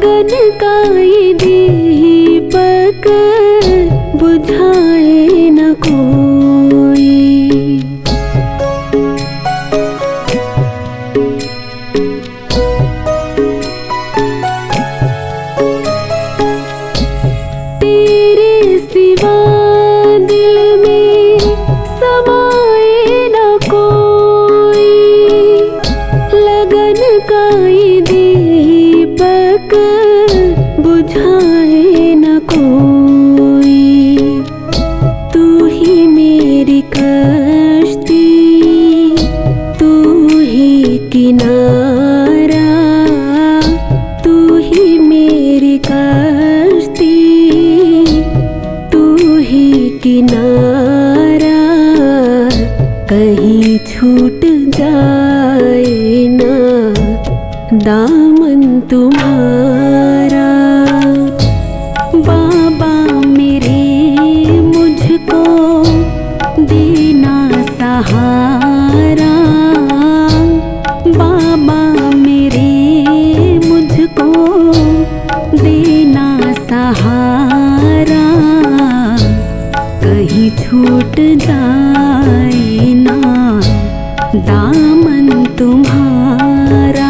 लगन का ये दीपक बुझाए न कोई। तेरे सिवा दिल में समाए न कोई, लगन का ये दीपक बुझाए न कोई। तू ही मेरी कश्ती, तू ही किनारा, तू ही मेरी कश्ती, तू ही किनारा। कहीं छूट जाए ना दामन तुम्हारा। बाबा मेरे मुझको देना सहारा, बाबा मेरे मुझको देना सहारा। कहीं छूट जाए ना दामन तुम्हारा।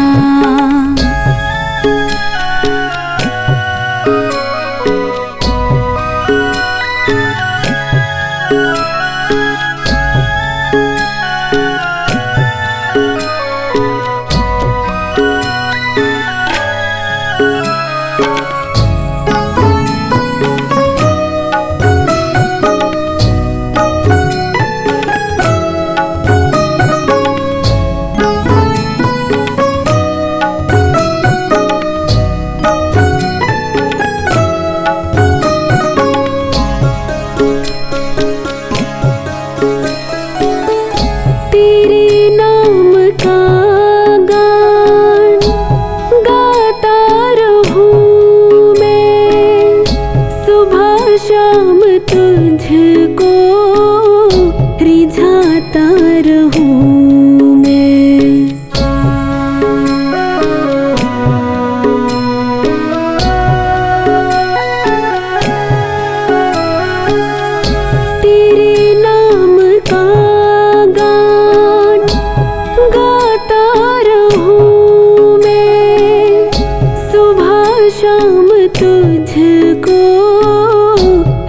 तेरे नाम का गान गाता रहूं मैं, सुबह शाम तुझको रिझाता रहूं मैं। तेरे नाम का गान गाता रहूं मैं, सुबह शाम तुझको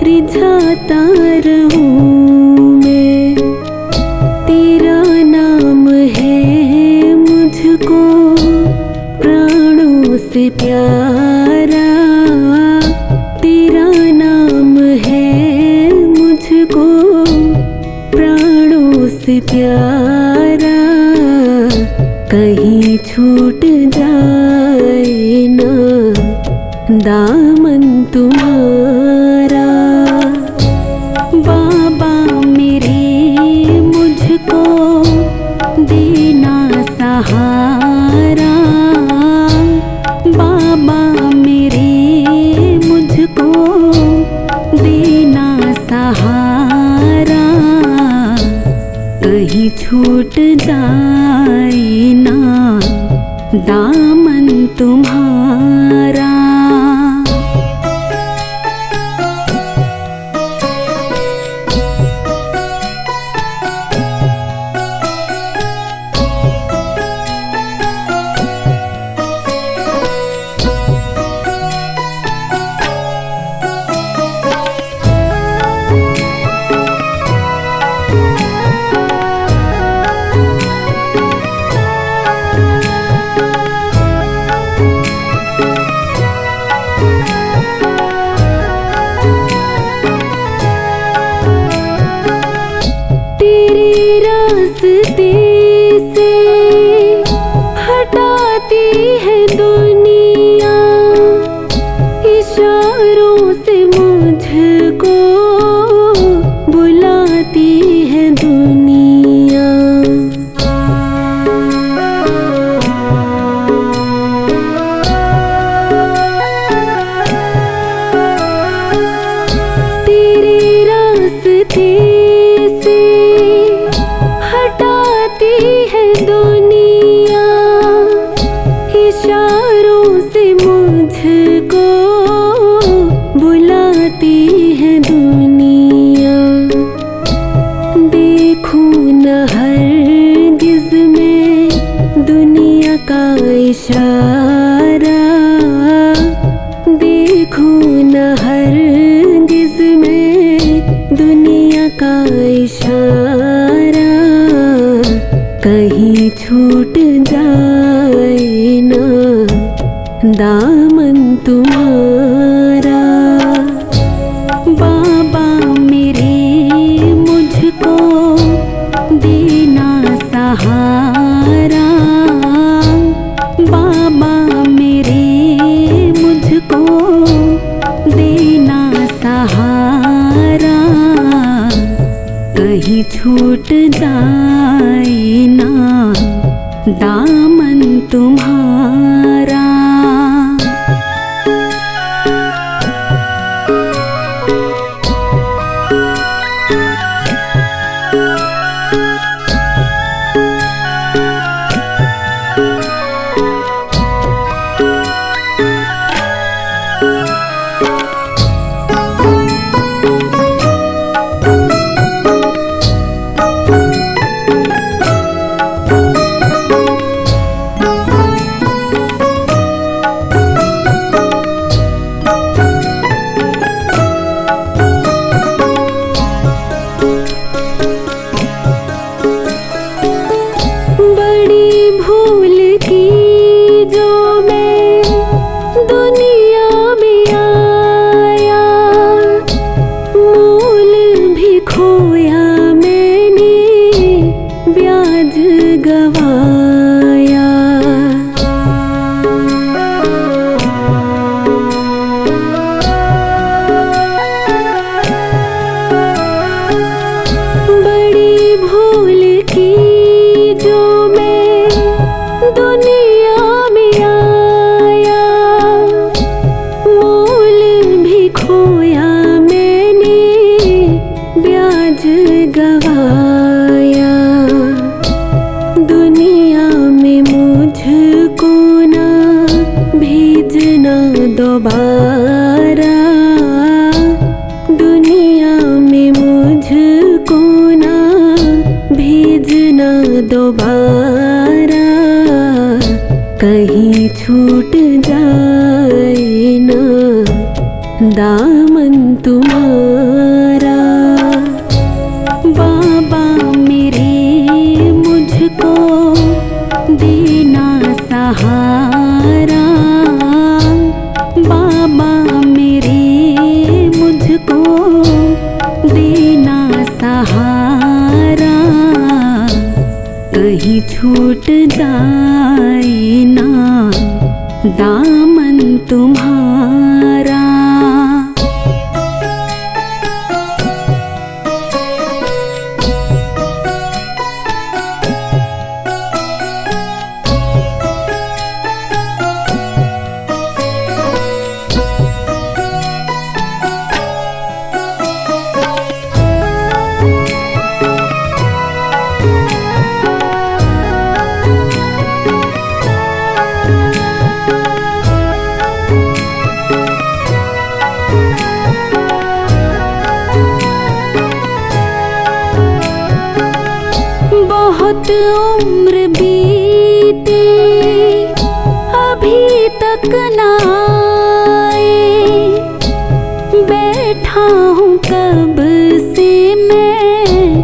रिझाता रहूं मैं। तेरा नाम है मुझको प्राणों से प्यारा, तेरा नाम है मुझको प्राणों से प्यारा। कहीं छूट जाए ना दामन तुम्हारा। बाबा मेरे मुझको देना सहारा, बाबा मेरे मुझको देना सहारा। कहीं छूट जाए ना दामन तुम्हारा। प्यारा, देखूं न हरगिज़ में दुनिया का इशारा, कहीं छूट जाए ना दामन तुम्हारा। बाबा मेरे मुझको देना सहारा, बाबा मेरे मुझको देना सहारा, कहीं छूट जाए ना दामन तुम्हारा। खोया मैंने ब्याज गवाया, बड़ी भूल की जो मैं दुनिया में आया, मोल भी खोया ब्याज गवाया। दुनिया में मुझको ना भेजना दोबारा, दुनिया में मुझको ना भेजना दोबारा, कहीं छूट जाए ना दामन तुम्हारा। बाबा मेरे मुझको देना सहारा, बाबा मेरे मुझको देना सहारा, कहीं छूट जाए ना दामन तुम्हारा। बहुत उम्र बीती अभी तक न आए, बैठा हूँ कब से मैं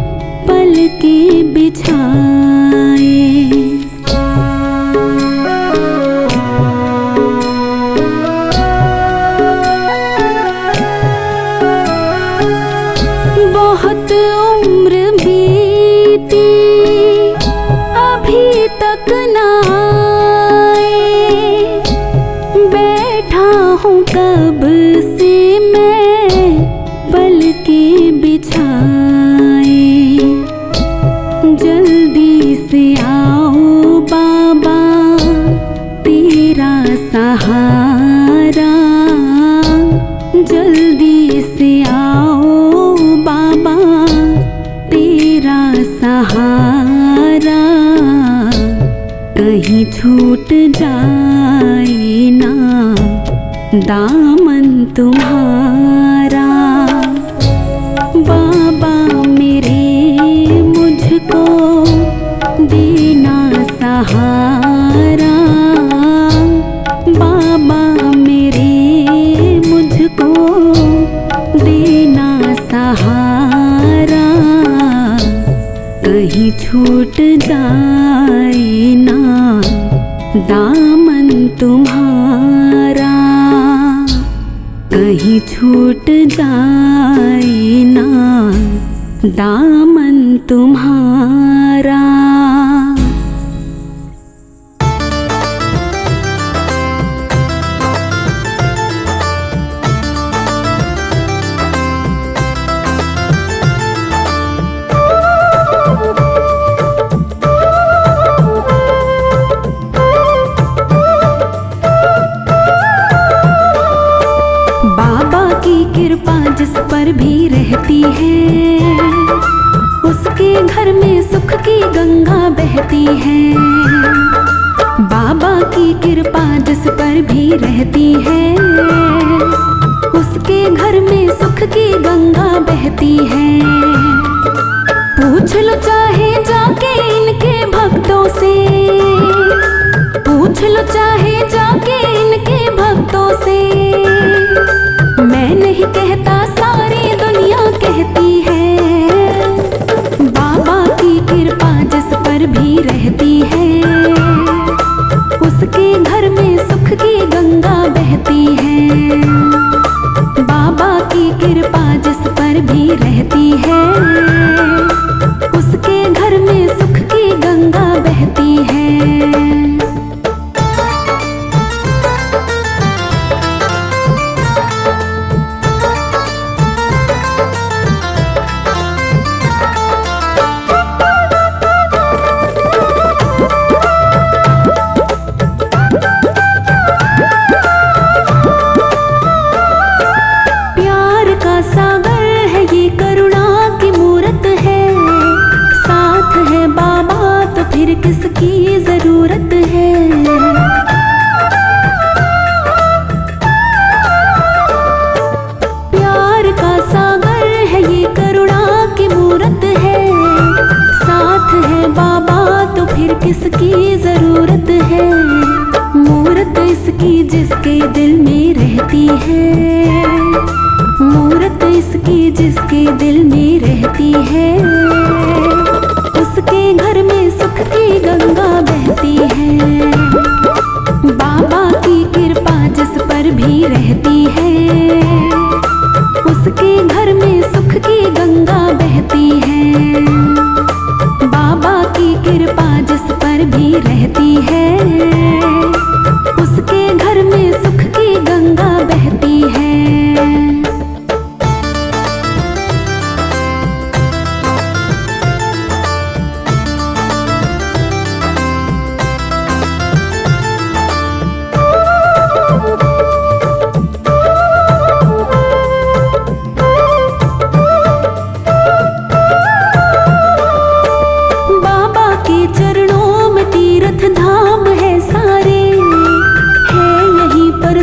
पलके बिछाए, बहुत उम्र बीती अभी तक न आए, बैठा हूँ कब से मैं पलके बिछाए, जल्दी से आओ बाबा तेरा सहारा, जल्दी से आओ बाबा तेरा सहारा, कहीं छूट जाए ना दामन तुम्हारा। बाबा मेरे मुझको देना सहारा, जाए ना दामन तुम्हारा, कहीं छूट जाए ना दामन तुम्हारा। कृपा जिस पर भी रहती है, उसके घर में सुख की गंगा बहती है। बाबा की कृपा जिस पर भी रहती है, उसके घर में सुख की गंगा बहती है। पूछ लो चाहे जाके इनके भक्तों से, पूछ लो चाहे जाके इनके भक्तों से। मैं नहीं कहता सारी दुनिया कहती है। बाबा की कृपा जिस पर भी रहती है, उसके घर में सुख की गंगा बहती है। बाबा की कृपा जिस पर भी रहती है, उसके घर में सुख की गंगा बहती है। फिर किसकी जरूरत है। प्यार का सागर है ये, करुणा की मूरत है। साथ है बाबा तो फिर किसकी जरूरत है। मूरत इसकी जिसके दिल में रहती है, मूरत इसकी जिसके दिल में रहती है। उसके घर में सुख की गंगा बहती है। बाबा की कृपा जिस पर भी रहती है, उसके घर में सुख की गंगा बहती है। बाबा की कृपा जिस पर भी रहती है, उसके घर में सुख की गंगा बहती है।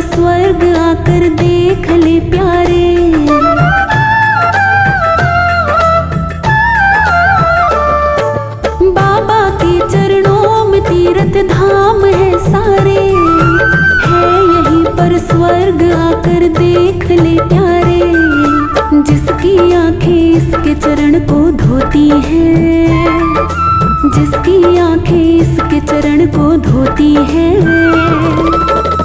स्वर्ग आकर देख ले प्यारे। बाबा के चरणों में तीर्थ धाम है सारे, है यहीं पर स्वर्ग आकर देख ले प्यारे। जिसकी आंखें इसके चरण को धोती हैं, जिसकी आंखें इसके चरण को धोती हैं,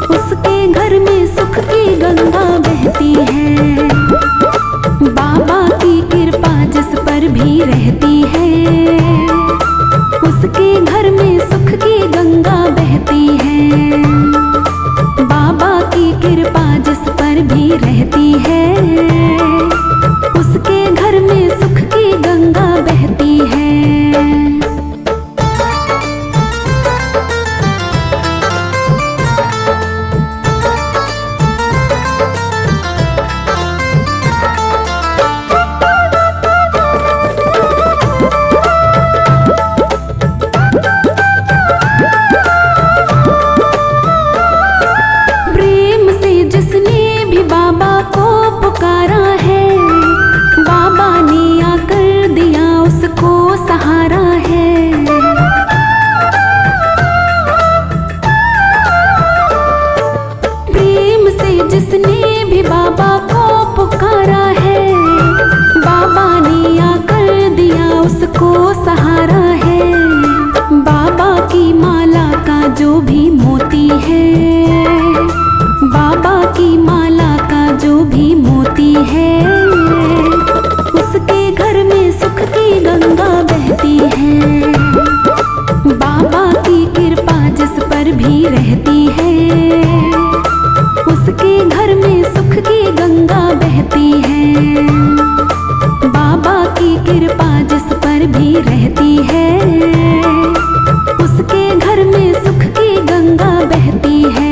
उसके घर में सुख की गंगा बहती है। बाबा की कृपा जिस पर भी रहती है, उसके घर में सुख की गंगा बहती है। बाबा की कृपा जिस पर भी रहती है, उसके घर में सुख की गंगा बहती है। जिसने भी बाबा को पुकारा है, बाबा ने आकर दिया उसको सहारा है। जो भी मोती है, बाबा की माला का जो भी मोती है, उसके घर में सुख की गंगा बहती है। बाबा की कृपा जिस पर भी रहती है, उसके घर में सुख की गंगा बहती है। बाबा की कृपा जिस पर भी रहती है, उसके घर में सुख की गंगा बहती है।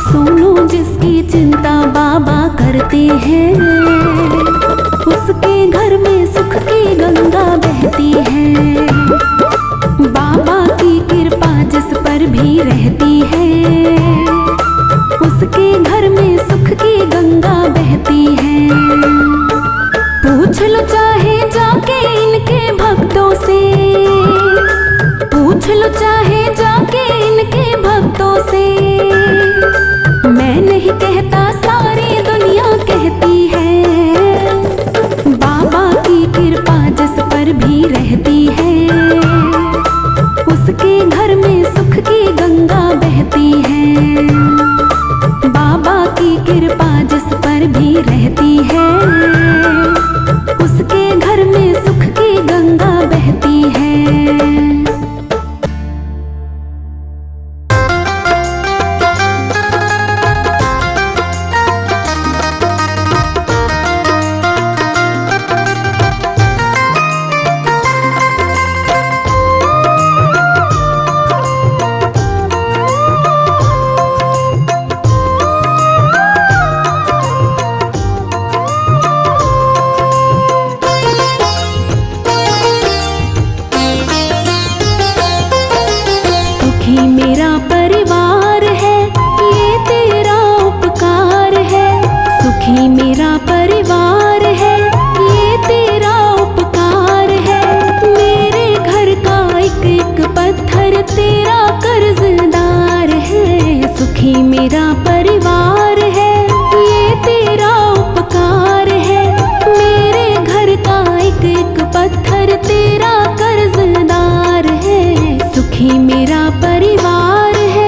सोनू जिसकी चिंता बाबा करते हैं, उसके घर में सुख की गंगा बहती है। बाबा की कृपा जिस पर भी रहती है, उसके घर में सुख की गंगा बहती है। पूछ लो चाहे जाके इनके भक्तों से, पूछ लो चाहे जाके इनके भक्तों से। मैं नहीं कहता सारी दुनिया कहती है, बाबा की कृपा जिस पर भी रहती है, उसके घर में सुख की गंगा बहती है। बाबा की कृपा जिस पर भी रहती है, उसके घर में सुख की गंगा बहती है। मेरा परिवार है, ये तेरा उपकार है। सुखी मेरा परिवार है, ये तेरा उपकार है। मेरे घर का एक एक पत्थर तेरा कर्जदार है। सुखी मेरा परिवार है, ये तेरा उपकार है। मेरे घर का एक एक पत्थर तेरा कर्जदार है। सुखी मेरा परिवार है।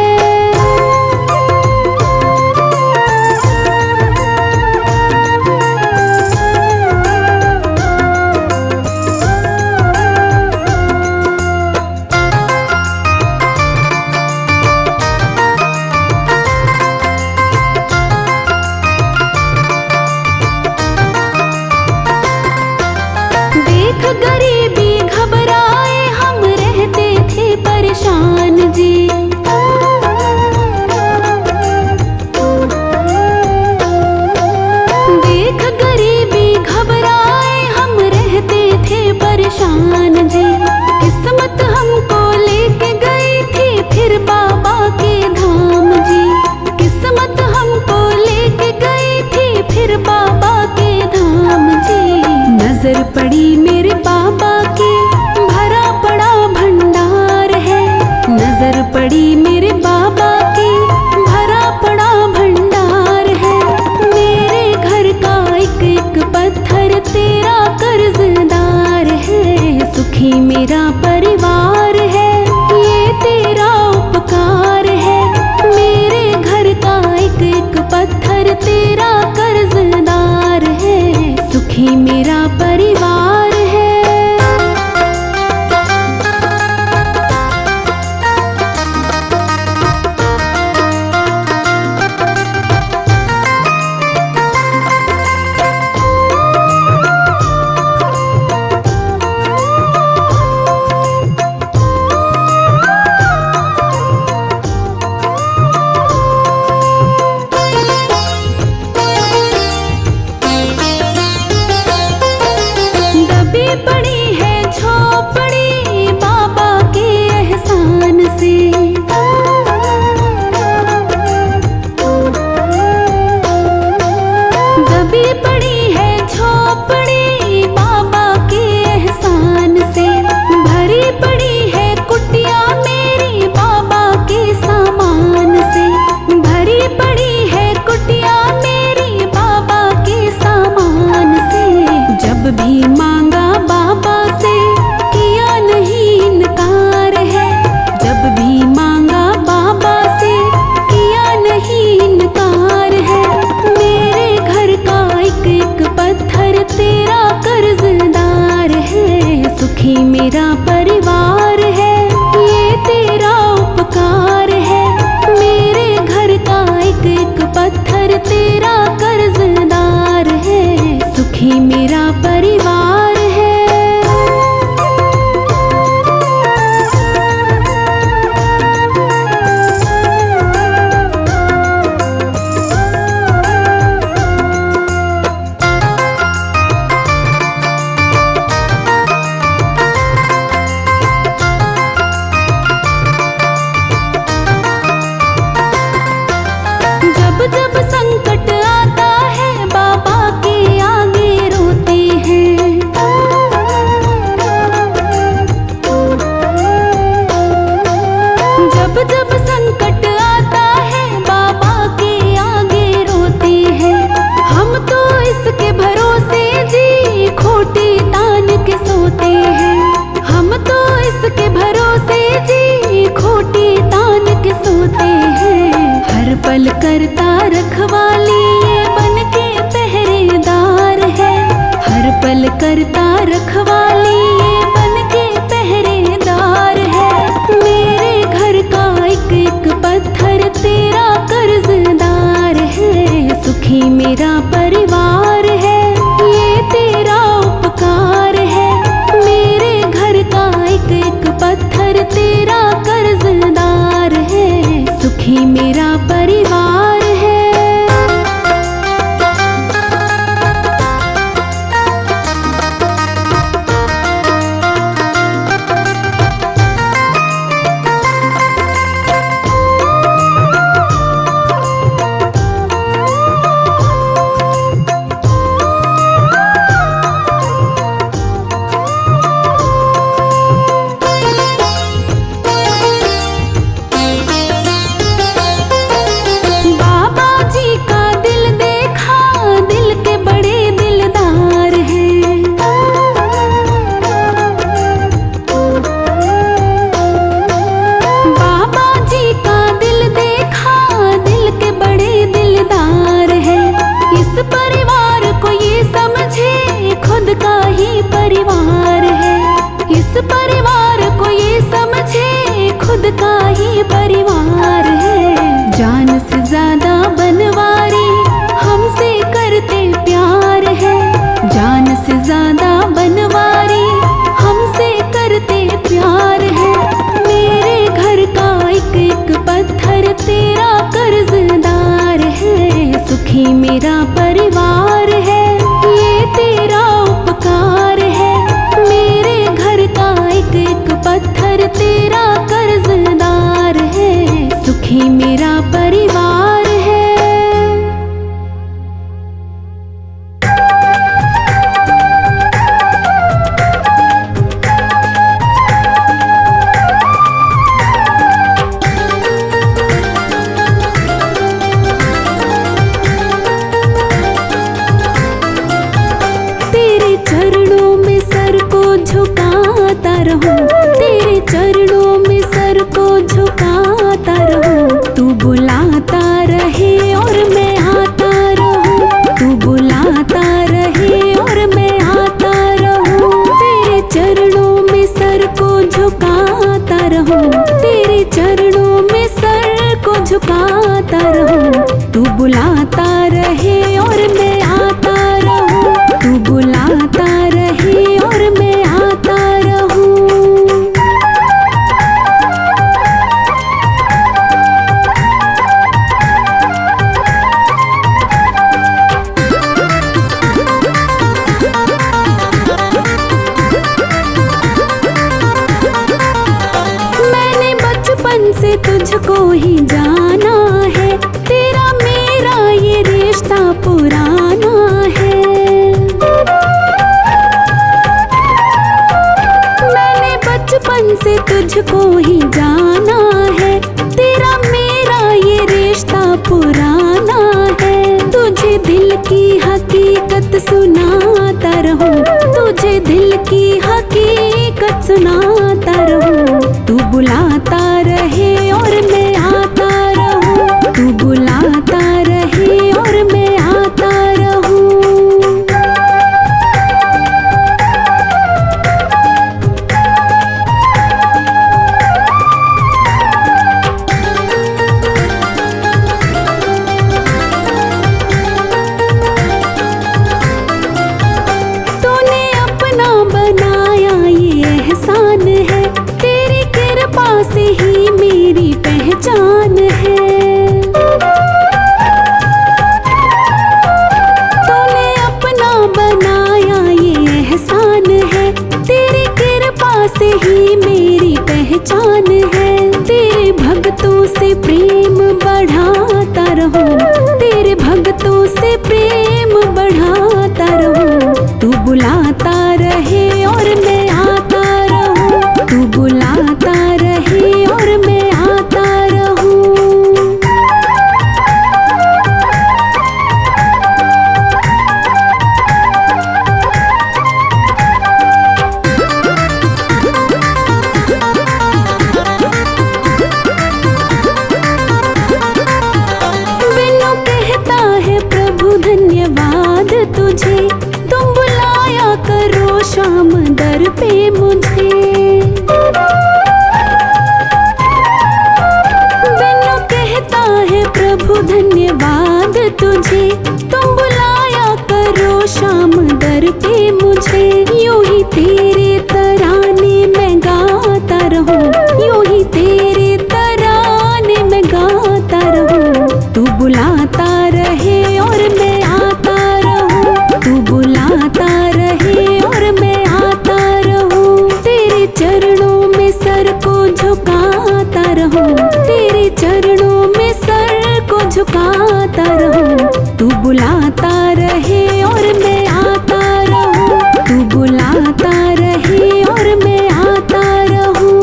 देख गरीबी घबराए हम रहते थे परेशान जी। देख गरीबी घबराए हम रहते थे परेशान जी। किस्मत हमको लेके गई थी फिर बाबा के धाम जी। किस्मत हमको लेके गई थी फिर बाबा के धाम जी। नजर पड़ी मेरे बाबा की भरा पड़ा भंडार है। नजर पड़ी मेरे बाबा की भरा पड़ा भंडार है। मेरे घर का एक एक पत्थर तेरा कर्जदार है। सुखी मेरा परिवार है, ये तेरा उपकार है। मेरे घर का एक एक पत्थर तेरा कर्जदार है। सुखी मेरा परिवार है। सुखी मेरा परिवार है, ये तेरा उपकार है। मेरे घर का एक एक पत्थर तेरा कर्जदार है, सुखी मेरा परिवार है। जब संकट आता है बाबा के आगे रोते हैं। जब संकट आता है बाबा के आगे रोते हैं। हम तो इसके भरोसे जी खोटी तान के सोते हैं। हम तो इसके भरोसे जी खोटी तान के सोते हैं। हर पल करता रखवाली ये बन के पहरेदार है। हर पल करता रखवाली ये बन के पहरेदार है। मेरे घर का एक एक पत्थर तेरा कर्जदार है, सुखी मेरा परिवार है, ये तेरा उपकार है। मेरे घर का एक एक पत्थर तेरा कर्जदार है, सुखी मेरा परिवार है। परिवार है इस परिवार को ये समझे खुद का ही परिवार है। जान से ज्यादा बनवारी हमसे करते प्यार है। जान से ज्यादा बनवारी हमसे करते प्यार है। मेरे घर का एक एक पत्थर तेरा कर्जदार है, सुखी मेरा परिवार है, ये तेरा उपकार है। मेरे घर का एक एक पत्थर तेरा कर्जदार है, सुखी मेरा परिवार है। तेरे चरणों में सर को झुकाता रहूं, तेरे चरणों में सर को झुकाता रहूं। तू बुलाता रहे और मैं आता रहूं, तू बुलाता रहे और मैं आता रहूं। तेरे चरणों में सर को झुकाता रहूं, तेरे चरणों में सर को झुकाता रहूं। तू बुलाता रहे और मैं आता रहूं, तू बुलाता रहे और मैं आता रहूं। मैंने बचपन से तुझको ही जाना है, तेरा मेरा ये रिश्ता पुराना है। मैंने बचपन से तुझको ही जाना है, तेरा मेरा ये रिश्ता पुराना है। तुझे दिल की हकीकत सुनाता रहूं, तुझे दिल की हकीकत सुनाता रहूं। तू बुलाता रहे और मैं आता रहूं, तू बुलाता रहे और मैं आता रहूं। से ही मेरी पहचान है। तेरे भक्तों से प्रेम बढ़ाता रहूं, तेरे भक्तों से प्रेम बढ़ाता रहूं। तू बुलाता रहे और मैं आता रहूं, तू बुलाता रहे और मैं आता रहूं। बिनु कहता है प्रभु धन्यवाद तुझे, तुम बुलाया करो शाम दर पे मुझे। बिनु कहता है प्रभु धन्यवाद तुझे, तुम बुलाया करो शाम दर पे मुझे। यूं ही तेरे तराने मैं गाता रहूं, यूं ही तेरे तराने मैं गाता रहूं। तू बुलाता रहे और मैं आता रहूं, तू बुलाता रहे और मैं आता रहूं। तेरे चरणों में सर को झुकाता रहूं, तेरे चरणों में सर को झुकाता रहूं। तू बुलाता रहे और मैं आता रहूं, तू बुलाता रहे और मैं आता रहूं।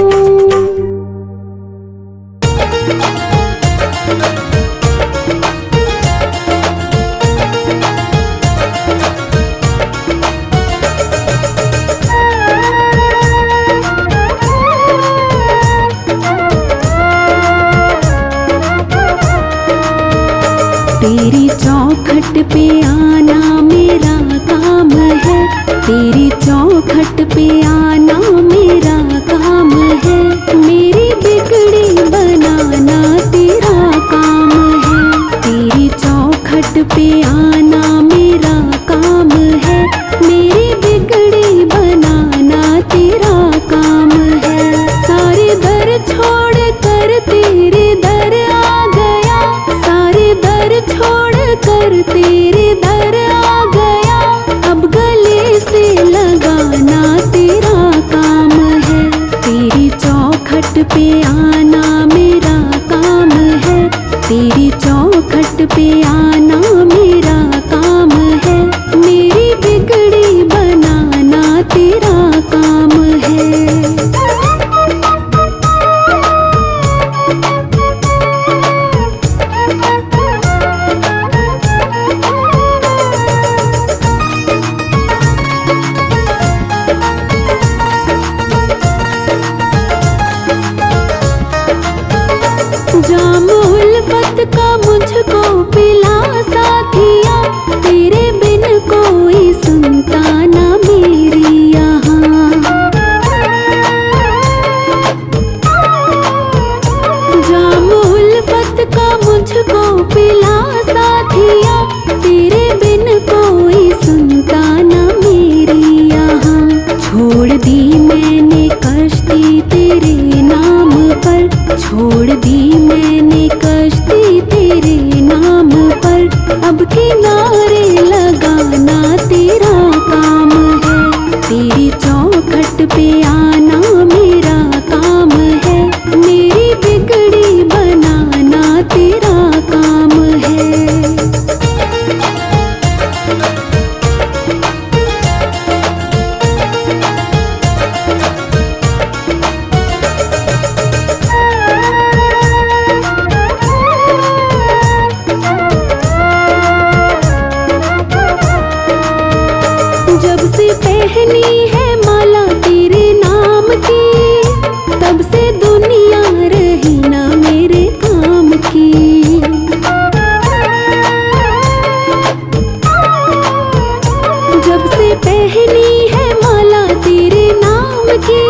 तेरी चौखट पे आना मेरा काम है, तेरी चौखट पे आना मेरा काम है। मेरी बिगड़ी बनाना तेरा काम है, तेरी चौखट पे आना मेरा काम है। मेरी बिगड़ी बनाना तेरा काम है। सारे दर छोड़ कर तेरे दर आ गया, सारे दर छोड़ कर तेरे दर आ गया। अब गले से लगाना तेरा काम है, तेरी चौखट पे आना मेरा काम है, तेरी चौखट पे आना मेरा काम है। मेरी बिगड़ी बनाना तेरा काम है। जाम उल्फत का मुझको पिला साथिया, तेरे बिन कोई सुनता ना मेरी यहाँ। जाम उल्फत का मुझको पिला साथिया, तेरे बिन कोई सुनता ना मेरी यहाँ। छोड़ दी मैंने कश्ती तेरे नाम पर, छोड़ दी मैंने कश्ती तेरे नाम पर। अब किनारे लगाना तेरा काम है, तेरी चौखट पे आना मेरा काम है। मेरी बिगड़ी बनाना तेरा काम है। जब से पहनी है माला तेरे नाम की, तब से दुनिया रही ना मेरे काम की। जब से पहनी है माला तेरे नाम की,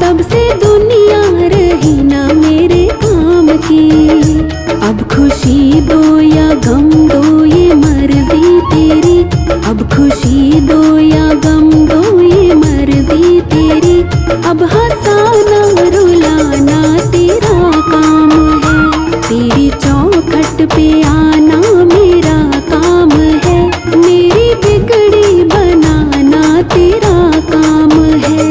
तब से दुनिया रही ना मेरे काम की। अब खुशी दो या गम दो ये मर्जी तेरी, अब खुशी दो या गम दो ये मर्जी तेरी। अब हंसाना रुलाना तेरा काम है, तेरी चौखट पे आना मेरा काम है। मेरी बिगड़ी बनाना तेरा काम है।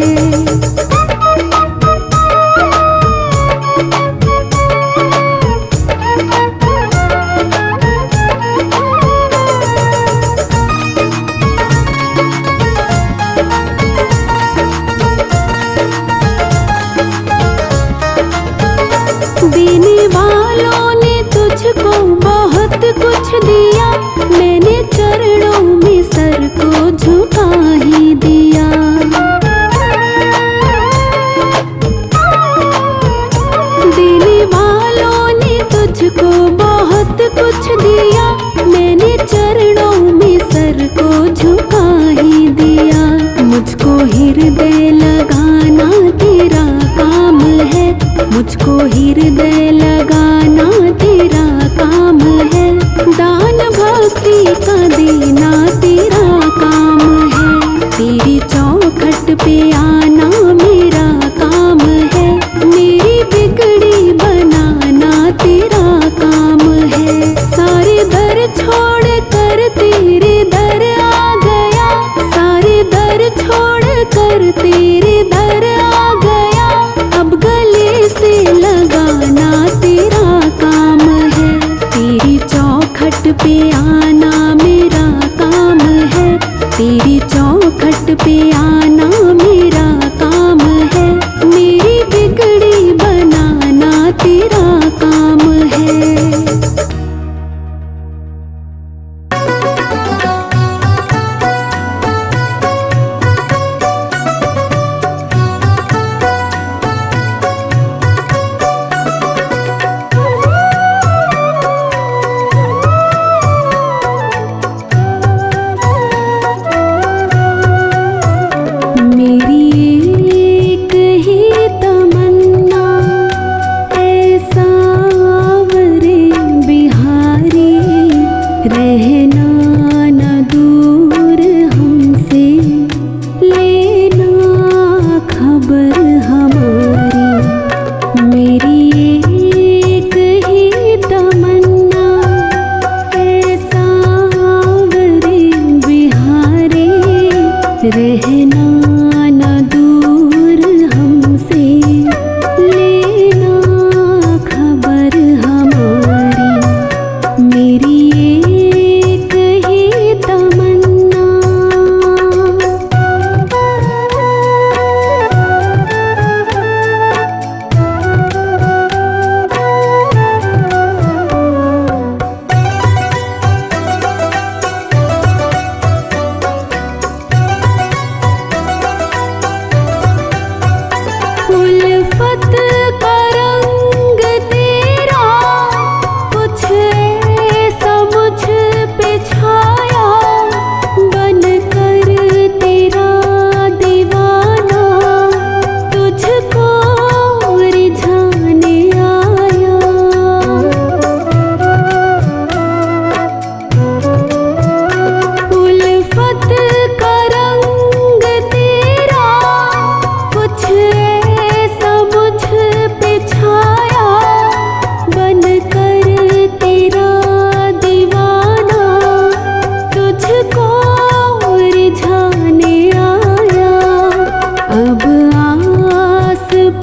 वालों ने तुझको बहुत कुछ दिया, मैंने चरणों में सर को झुका ही दिया। देने वालों ने तुझको बहुत कुछ दिया, मैंने चरणों में सर को झुका ही दिया। मुझको हृदय लगाना तेरा काम है, मुझको हृदय लगाना तेरा काम है। दान भक्ति का देना तेरा काम है, तेरी चौखट पे आना मेरा काम है। मेरी बिगड़ी बनाना तेरा काम है। सारे दर छोड़ कर तेरे दर आ गया, सारे दर छोड़ कर तेरे दर आ गया। अब गले से लगाना तेरा काम है, तेरी चौखट पे आना मेरा काम है, तेरी चौखट पे आना मेरा काम है। मेरी बिगड़ी बनाना तेरा काम है।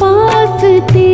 पास तेरे